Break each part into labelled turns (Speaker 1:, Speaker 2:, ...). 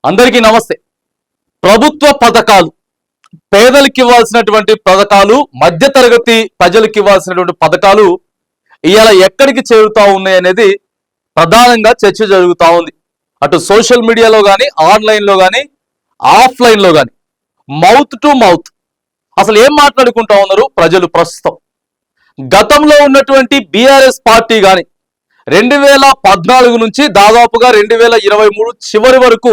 Speaker 1: అందరికీ నమస్తే. ప్రభుత్వ పథకాలు, పేదలకు ఇవ్వాల్సినటువంటి పథకాలు, మధ్యతరగతి ప్రజలకు ఇవ్వాల్సినటువంటి పథకాలు ఇవాళ ఎక్కడికి చేరుతా ఉన్నాయి అనేది ప్రధానంగా చర్చ జరుగుతూ ఉంది. అటు సోషల్ మీడియాలో కానీ, ఆన్లైన్లో కానీ, ఆఫ్లైన్లో కానీ, మౌత్ టు మౌత్ అసలు ఏం మాట్లాడుకుంటా ఉన్నారు ప్రజలు ప్రస్తుతం. గతంలో ఉన్నటువంటి బీఆర్ఎస్ పార్టీ కానీ 2014 నుంచి దాదాపుగా 2023 చివరి వరకు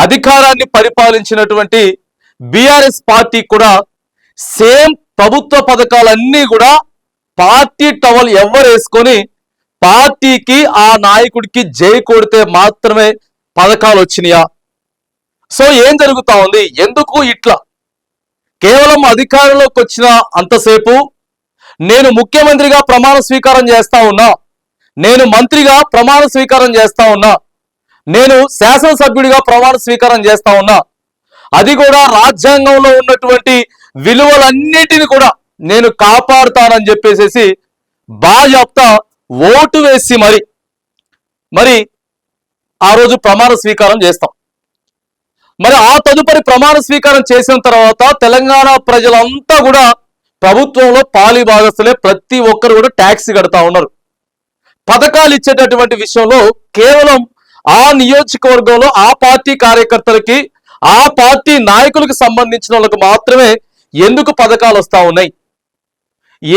Speaker 1: అధికారాన్ని పరిపాలించినటువంటి బీఆర్ఎస్ పార్టీ కూడా సేమ్ ప్రభుత్వ పథకాలన్నీ కూడా పార్టీ టవల్ ఎవరు వేసుకొని పార్టీకి ఆ నాయకుడికి జై కొడితే మాత్రమే పథకాలు వచ్చినాయా? సో ఏం జరుగుతా ఉంది? ఎందుకు ఇట్లా? కేవలం అధికారంలోకి వచ్చిన అంతసేపు నేను ముఖ్యమంత్రిగా ప్రమాణ స్వీకారం చేస్తా ఉన్నా, నేను మంత్రిగా ప్రమాణ స్వీకారం చేస్తా ఉన్నా, నేను శాసనసభ్యుడిగా ప్రమాణ స్వీకారం చేస్తా ఉన్నా, అది కూడా రాజ్యాంగంలో ఉన్నటువంటి విలువలన్నిటిని కూడా నేను కాపాడుతానని చెప్పేసి బాజాప్తా ఓటు వేసి మరి ఆ రోజు ప్రమాణ స్వీకారం చేస్తాం. మరి ఆ తదుపరి ప్రమాణ స్వీకారం చేసిన తర్వాత తెలంగాణ ప్రజలంతా కూడా ప్రభుత్వంలో పాలి భాగస్తులే, ప్రతి ఒక్కరు కూడా ట్యాక్స్ కడతా ఉన్నారు. పథకాలు ఇచ్చేటటువంటి విషయంలో కేవలం ఆ నియోజకవర్గంలో ఆ పార్టీ కార్యకర్తలకి, ఆ పార్టీ నాయకులకు సంబంధించిన వాళ్ళకి మాత్రమే ఎందుకు పథకాలు వస్తా ఉన్నాయి?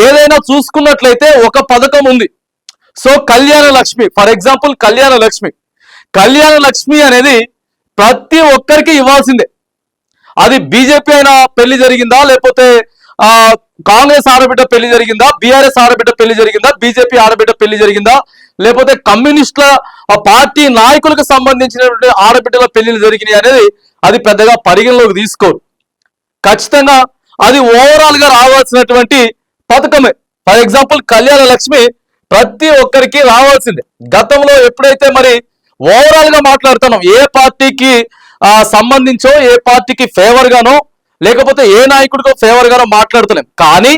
Speaker 1: ఏదైనా చూసుకున్నట్లయితే ఒక పథకం ఉంది. So Kalyana Lakshmi, for example Kalyana Lakshmi అనేది ప్రతి ఒక్కరికి ఇవ్వాల్సిందే. అది బీజేపీ అయినా పెళ్లి జరిగిందా, లేకపోతే కాంగ్రెస్ ఆడబిడ్డ పెళ్లి జరిగిందా, బీఆర్ఎస్ ఆడబిడ్డ పెళ్లి జరిగిందా, బీజేపీ ఆడబిడ్డ పెళ్లి జరిగిందా, లేకపోతే కమ్యూనిస్టుల పార్టీ నాయకులకు సంబంధించినటువంటి ఆడబిడ్డల పెళ్లిలు జరిగినాయి అనేది అది పెద్దగా పరిగణలోకి తీసుకోరు. ఖచ్చితంగా అది ఓవరాల్ గా రావాల్సినటువంటి పథకమే. ఫర్ ఎగ్జాంపుల్ కళ్యాణ లక్ష్మి ప్రతి ఒక్కరికి రావాల్సిందే. గతంలో ఎప్పుడైతే మరి ఓవరాల్ గా మాట్లాడుతున్నాం, ఏ పార్టీకి సంబంధించో, ఏ పార్టీకి ఫేవర్ గానో, లేకపోతే ఏ నాయకుడికో ఫేవర్ గానో మాట్లాడుతున్నాం. కానీ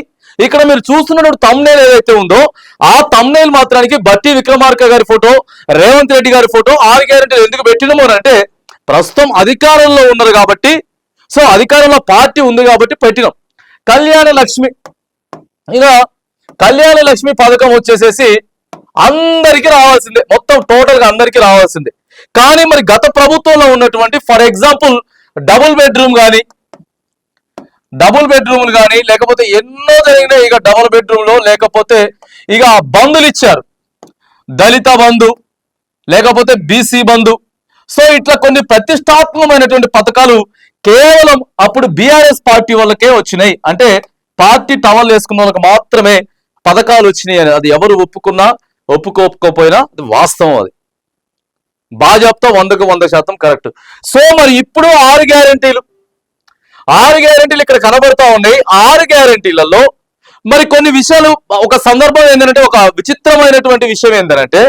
Speaker 1: ఇక్కడ మీరు చూస్తున్నటువంటి తమ్నైల్ ఏదైతే ఉందో ఆ తమ్నైల్ మాత్రానికి బట్టి విక్రమార్క గారి ఫోటో, రేవంత్ రెడ్డి గారి ఫోటో, 6 గ్యారెంటీలు ఎందుకు పెట్టినమో అంటే ప్రస్తుతం అధికారంలో ఉన్నారు కాబట్టి, సో అధికారంలో పార్టీ ఉంది కాబట్టి పెట్టినాం. కళ్యాణ లక్ష్మి, ఇక కళ్యాణ లక్ష్మి పథకం వచ్చేసేసి అందరికీ రావాల్సిందే, మొత్తం టోటల్ గా అందరికీ రావాల్సిందే. కానీ మరి గత ప్రభుత్వంలో ఉన్నటువంటి ఫర్ ఎగ్జాంపుల్ డబుల్ బెడ్రూమ్లు కానీ లేకపోతే ఎన్నో జరిగినాయి. ఇక డబుల్ బెడ్రూమ్లో లేకపోతే ఇక బంధులు ఇచ్చారు, దళిత బంధు, లేకపోతే బీసీ బంధు. సో ఇట్లా కొన్ని ప్రతిష్టాత్మకమైనటువంటి పథకాలు కేవలం అప్పుడు బీఆర్ఎస్ పార్టీ వాళ్ళకే వచ్చినాయి. అంటే పార్టీ టవల్ వేసుకున్న వాళ్ళకి మాత్రమే పథకాలు వచ్చినాయి అని అది ఎవరు ఒప్పుకోకపోయినా అది వాస్తవం. అది బాజాప్తా 100కు 100% కరెక్ట్. సో మరి ఇప్పుడు 6 గ్యారెంటీలు ఇక్కడ కనబడతా ఉన్నాయి. 6 గ్యారెంటీలలో మరి కొన్ని విషయాలు, ఒక సందర్భం ఏంటంటే, ఒక విచిత్రమైనటువంటి విషయం ఏంటంటే,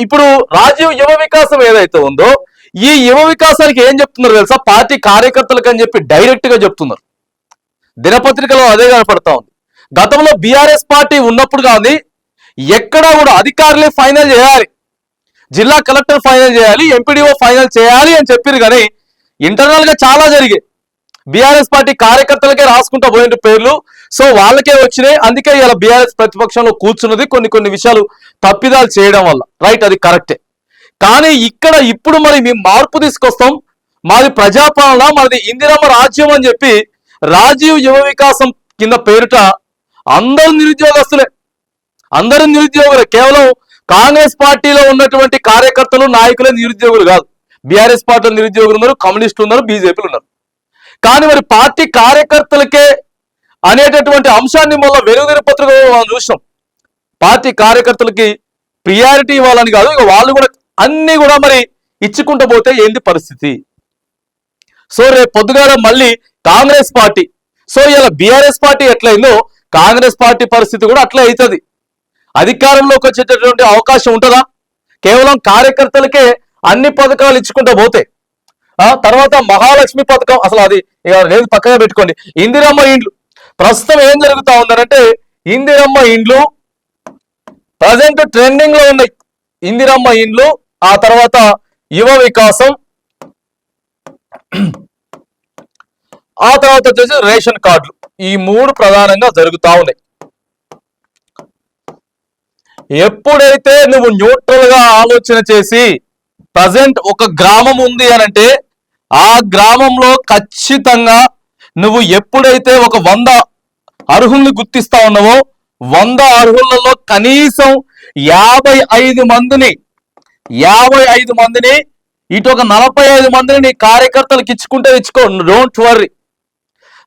Speaker 1: ఇప్పుడు రాజీవ్ యువ వికాసం ఏదైతే ఉందో ఈ యువ వికాసానికి ఏం చెప్తున్నారు తెలుసా? పార్టీ కార్యకర్తలకు అని చెప్పి డైరెక్ట్ గా చెప్తున్నారు. దినపత్రికలో అదే కనపడతా ఉంది. గతంలో బీఆర్ఎస్ పార్టీ ఉన్నప్పుడు కానీ ఎక్కడా కూడా అధికారులే ఫైనల్ చేయాలి, జిల్లా కలెక్టర్ ఫైనల్ చేయాలి, ఎంపీడీఓ ఫైనల్ చేయాలి అని చెప్పారు. కానీ ఇంటర్నల్ గా చాలా జరిగాయి. బీఆర్ఎస్ పార్టీ కార్యకర్తలకే రాసుకుంటా పోయిన పేర్లు, సో వాళ్ళకే వచ్చినాయి. అందుకే ఇలా బీఆర్ఎస్ ప్రతిపక్షంలో కూర్చున్నది కొన్ని విషయాలు తప్పిదాలు చేయడం వల్ల. రైట్, అది కరెక్టే. కానీ ఇక్కడ ఇప్పుడు మరి మేము మార్పు తీసుకొస్తాం, మాది ప్రజాపాలన, మాది ఇందిరమ్మ రాజ్యం అని చెప్పి రాజీవ్ యువ వికాసం కింద పేరుట అందరూ నిరుద్యోగులే. కేవలం కాంగ్రెస్ పార్టీలో ఉన్నటువంటి కార్యకర్తలు, నాయకులే నిరుద్యోగులు కాదు. బీఆర్ఎస్ పార్టీలో నిరుద్యోగులు ఉన్నారు, కమ్యూనిస్టులు ఉన్నారు, బీజేపీలు ఉన్నారు. కానీ మరి పార్టీ కార్యకర్తలకే అనేటటువంటి అంశాన్ని మళ్ళీ వెలుగుదిన పత్రికలో మనం చూసాం. పార్టీ కార్యకర్తలకి ప్రియారిటీ ఇవ్వాలని కాదు, ఇక వాళ్ళు కూడా అన్ని కూడా మరి ఇచ్చుకుంటూ పోతే ఏంటి పరిస్థితి? సో రేపు పొద్దుగాల మళ్ళీ కాంగ్రెస్ పార్టీ, సో ఇలా బీఆర్ఎస్ పార్టీ ఎట్లయిందో కాంగ్రెస్ పార్టీ పరిస్థితి కూడా అట్లే అవుతుంది. అధికారంలోకి వచ్చేటటువంటి అవకాశం ఉంటుందా? కేవలం కార్యకర్తలకే అన్ని పథకాలు ఇచ్చుకుంటూ పోతే. తర్వాత మహాలక్ష్మి పథకం, అసలు అది లేదు, పక్కగా పెట్టుకోండి. ఇందిరమ్మ ఇండ్లు ప్రస్తుతం ఏం జరుగుతా ఉందనంటే, ఇందిరమ్మ ఇండ్లు ప్రజెంట్ ట్రెండింగ్ లో ఉన్నాయి. ఇందిరమ్మ ఇండ్లు, ఆ తర్వాత యువ వికాసం, ఆ తర్వాత వచ్చేసి రేషన్ కార్డులు. ఈ మూడు ప్రధానంగా జరుగుతా ఉన్నాయి. ఎప్పుడైతే నువ్వు న్యూట్రల్ గా ఆలోచన చేసి ప్రజెంట్ ఒక గ్రామం ఉంది అనంటే ఆ గ్రామంలో ఖచ్చితంగా నువ్వు ఎప్పుడైతే ఒక 100 అర్హుల్ని గుర్తిస్తా ఉన్నావో 100 అర్హులలో కనీసం 55 మందిని ఇటు ఒక 45 మందిని నీ కార్యకర్తలకు ఇచ్చుకుంటే ఇచ్చుకో, డోంట్ వర్రీ.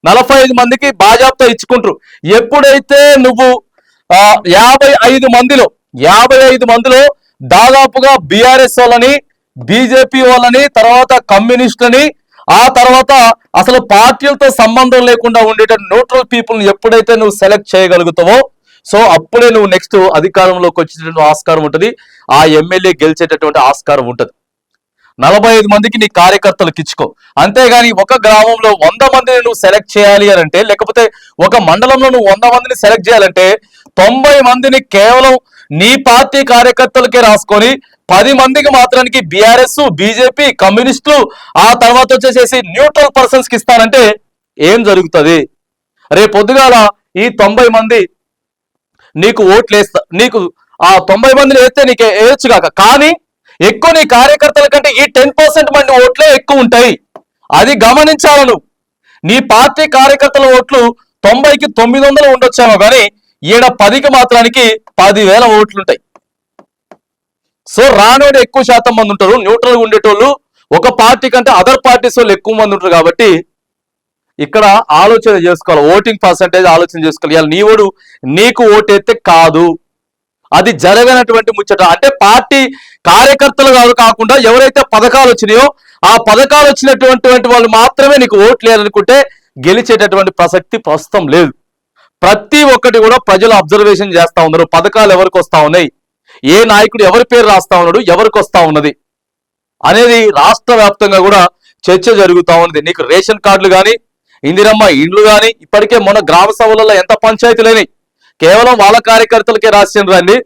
Speaker 1: 45 మందికి బాజాప్తా ఇచ్చుకుంటారు. ఎప్పుడైతే నువ్వు 55 మందిలో దాదాపుగా బీఆర్ఎస్ వాళ్ళని, బీజేపీ వాళ్ళని, తర్వాత కమ్యూనిస్టులని, ఆ తర్వాత అసలు పార్టీలతో సంబంధం లేకుండా ఉండేట న్యూట్రల్ పీపుల్ని ఎప్పుడైతే నువ్వు సెలెక్ట్ చేయగలుగుతావో సో అప్పుడే నువ్వు నెక్స్ట్ అధికారంలోకి వచ్చేటటువంటి ఆస్కారం ఉంటుంది. ఆ ఎమ్మెల్యే గెలిచేటటువంటి ఆస్కారం ఉంటుంది. 45 మందికి నీ కార్యకర్తలకు ఇచ్చుకో. అంతేగాని ఒక గ్రామంలో 100 మందిని నువ్వు సెలెక్ట్ చేయాలి అని అంటే, లేకపోతే ఒక మండలంలో నువ్వు 100 మందిని సెలెక్ట్ చేయాలంటే 90 మందిని కేవలం నీ పార్టీ కార్యకర్తలకే రాసుకొని 10 మందికి మాత్రానికి బీఆర్ఎస్, బీజేపీ, కమ్యూనిస్టులు, ఆ తర్వాత వచ్చేసేసి న్యూట్రల్ పర్సన్స్ కి ఇస్తానంటే ఏం జరుగుతుంది? రేపు పొద్దుగాల ఈ 90 మంది నీకు ఓట్లు వేస్తా, నీకు ఆ 90 మందిని వేస్తే నీకు వేయొచ్చు కాక, కానీ ఎక్కువ నీ కార్యకర్తల కంటే ఈ 10% మంది ఓట్లే ఎక్కువ ఉంటాయి. అది గమనించాలను. నీ పార్టీ కార్యకర్తల ఓట్లు 90కి 900 ఉండొచ్చామో కానీ ఈడ 10కి మాత్రానికి 10,000 ఓట్లుంటాయి. సో రానోడు ఎక్కువ శాతం మంది ఉంటారు. న్యూట్రల్గా ఉండేటోళ్ళు ఒక పార్టీ కంటే అదర్ పార్టీస్ వాళ్ళు ఎక్కువ మంది ఉంటారు. కాబట్టి ఇక్కడ ఆలోచన చేసుకోవాలి, ఓటింగ్ పర్సంటేజ్ ఆలోచన చేసుకోవాలి. ఇవాళ నీ ఓడు నీకు ఓటైతే కాదు, అది జరగనటువంటి ముచ్చట. అంటే పార్టీ కార్యకర్తలు కాకుండా ఎవరైతే పథకాలు వచ్చినాయో ఆ పథకాలు వచ్చినటువంటి వాళ్ళు మాత్రమే నీకు ఓట్లు లేదనుకుంటే గెలిచేటటువంటి ప్రసక్తి ప్రస్తుతం లేదు. ప్రతి ఒక్కటి కూడా ప్రజలు అబ్జర్వేషన్ చేస్తా ఉన్నారు. పథకాలు ఎవరికి వస్తా ఉన్నాయి, ఏ నాయకుడు ఎవరి పేరు రాస్తా ఉన్నాడు, ఎవరికి వస్తా ఉన్నది అనేది రాష్ట్ర వ్యాప్తంగా కూడా చర్చ జరుగుతూ ఉంది. నీకు రేషన్ కార్డులు కానీ, ఇందిరమ్మ ఇండ్లు కానీ, ఇప్పటికే మొన్న గ్రామ సభలలో ఎంత పంచాయతీలైనాయి, కేవలం వాళ్ళ కార్యకర్తలకే రాసిండ్రు అండి.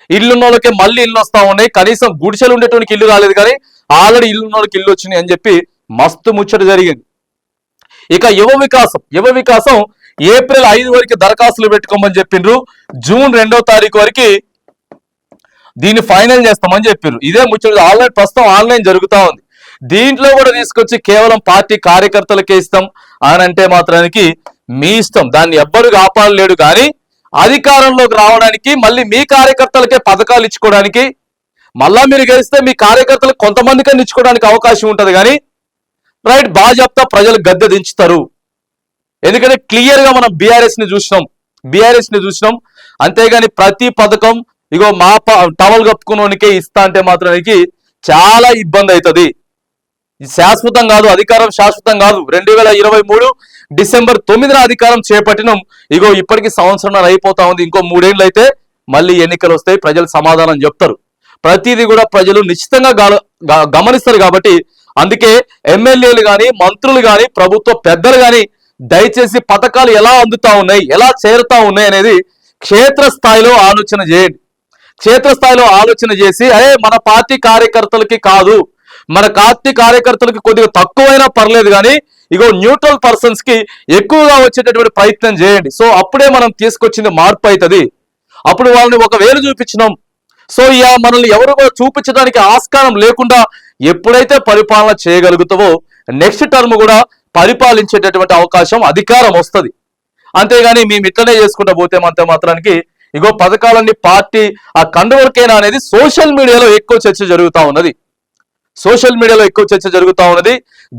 Speaker 1: ఇల్లున్న వాళ్ళకే మళ్ళీ ఇల్లు వస్తా ఉన్నాయి. కనీసం గుడిసెలు ఉండేటువంటి ఇల్లు రాలేదు, కానీ ఆల్రెడీ ఇల్లున్న వాళ్ళకి ఇల్లు వచ్చినాయి అని చెప్పి మస్తు ముచ్చట జరిగింది. ఇక యువ వికాసం ఏప్రిల్ 5 వరకు దరఖాస్తులు పెట్టుకోమని చెప్పిండ్రు. జూన్ 2వ తారీఖు వరకు దీన్ని ఫైనల్ చేస్తామని చెప్పారు. ఇదే ముచ్చట ఆన్లైన్ ప్రస్తుతం ఆన్లైన్ జరుగుతూ ఉంది. దీంట్లో కూడా తీసుకొచ్చి కేవలం పార్టీ కార్యకర్తలకే ఇస్తాం అని అంటే మాత్రానికి మీ ఇష్టం, దాన్ని ఎవ్వరు కాపాడలేడు. కానీ అధికారంలోకి రావడానికి మళ్ళీ మీ కార్యకర్తలకే పథకాలు ఇచ్చుకోవడానికి, మళ్ళా మీరు గెలిస్తే మీ కార్యకర్తలకు కొంతమందికన్నా ఇచ్చుకోవడానికి అవకాశం ఉంటుంది. కానీ రైట్ బాజాప్తా ప్రజలు గద్దె దించుతారు. ఎందుకంటే క్లియర్ గా మనం బీఆర్ఎస్ ని చూసినాం. అంతేగాని ప్రతి పథకం ఇగో మా టవల్ కప్పుకున్నోనికే ఇస్తా అంటే మాత్రానికి చాలా ఇబ్బంది అవుతుంది. శాశ్వతం కాదు, అధికారం శాశ్వతం కాదు. 2023 డిసెంబర్ 9న అధికారం చేపట్టినాం. ఇగో ఇప్పటికి సంవత్సరం అయిపోతా ఉంది. ఇంకో 3 ఏళ్ళు అయితే మళ్ళీ ఎన్నికలు వస్తాయి, ప్రజలు సమాధానం చెప్తారు. ప్రతిదీ కూడా ప్రజలు నిశ్చితంగా గమనిస్తారు. కాబట్టి అందుకే ఎమ్మెల్యేలు కానీ, మంత్రులు కానీ, ప్రభుత్వ పెద్దలు కానీ దయచేసి పథకాలు ఎలా అందుతా ఉన్నాయి, ఎలా చేరుతా ఉన్నాయి అనేది క్షేత్రస్థాయిలో ఆలోచన చేయండి. క్షేత్రస్థాయిలో ఆలోచన చేసి అరే మన పార్టీ కార్యకర్తలకి కాదు, మన పార్టీ కార్యకర్తలకి కొద్దిగా తక్కువైనా పర్లేదు, కానీ ఇగో న్యూట్రల్ పర్సన్స్ కి ఎక్కువగా వచ్చేటటువంటి ప్రయత్నం చేయండి. సో అప్పుడే మనం తీసుకొచ్చింది మార్పు అవుతుంది. అప్పుడు వాళ్ళని ఒక వేలు చూపించినాం. సో ఇక మనల్ని ఎవరు కూడా చూపించడానికి ఆస్కారం లేకుండా ఎప్పుడైతే పరిపాలన చేయగలుగుతావో నెక్స్ట్ టర్మ్ కూడా పరిపాలించేటటువంటి అవకాశం, అధికారం వస్తుంది. అంతేగాని మేము ఇట్లనే చేసుకుంటా పోతే మాత్రానికి ఇగో పథకాలన్నీ పార్టీ ఆ కండువలకైనా అనేది సోషల్ మీడియాలో ఎక్కువ చర్చ జరుగుతూ ఉన్నది.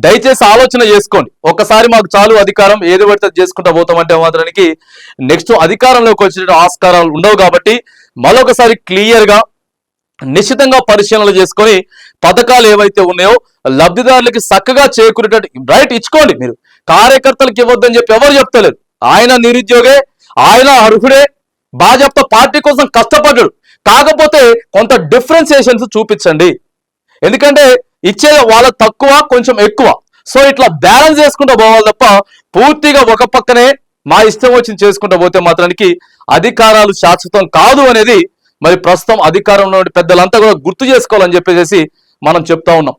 Speaker 1: దయచేసి ఆలోచన చేసుకోండి. ఒకసారి మాకు చాలు అధికారం, ఏది పడితే చేసుకుంటా పోతామంటే మాత్రానికి నెక్స్ట్ అధికారంలోకి వచ్చే ఆస్కారాలు ఉండవు. కాబట్టి మరొకసారి క్లియర్ గా నిశ్చితంగా పరిశీలనలు చేసుకొని పథకాలు ఏవైతే ఉన్నాయో లబ్ధిదారులకి చక్కగా చేకూరేటట్టు రైట్ ఇచ్చుకోండి. మీరు కార్యకర్తలకు ఇవ్వద్దని చెప్పి ఎవరు చెప్తలేరు. ఆయన నిరుద్యోగే, ఆయన అర్హుడే, బాజాప్తా పార్టీ కోసం కష్టపడ్డాడు. కాకపోతే కొంత డిఫరెన్సియేషన్స్ చూపించండి. ఎందుకంటే ఇచ్చే వాళ్ళ తక్కువ, కొంచెం ఎక్కువ. సో ఇట్లా బ్యాలెన్స్ చేసుకుంటూ పోవాలి తప్ప పూర్తిగా ఒక పక్కనే మా ఇష్టం వచ్చింది చేసుకుంటూ పోతే మాత్రానికి అధికారాలు శాశ్వతం కాదు అనేది మరి ప్రస్తుతం అధికారంలో పెద్దలంతా కూడా గుర్తు చేసుకోవాలని చెప్పేసి మనం చెప్తా ఉన్నాం.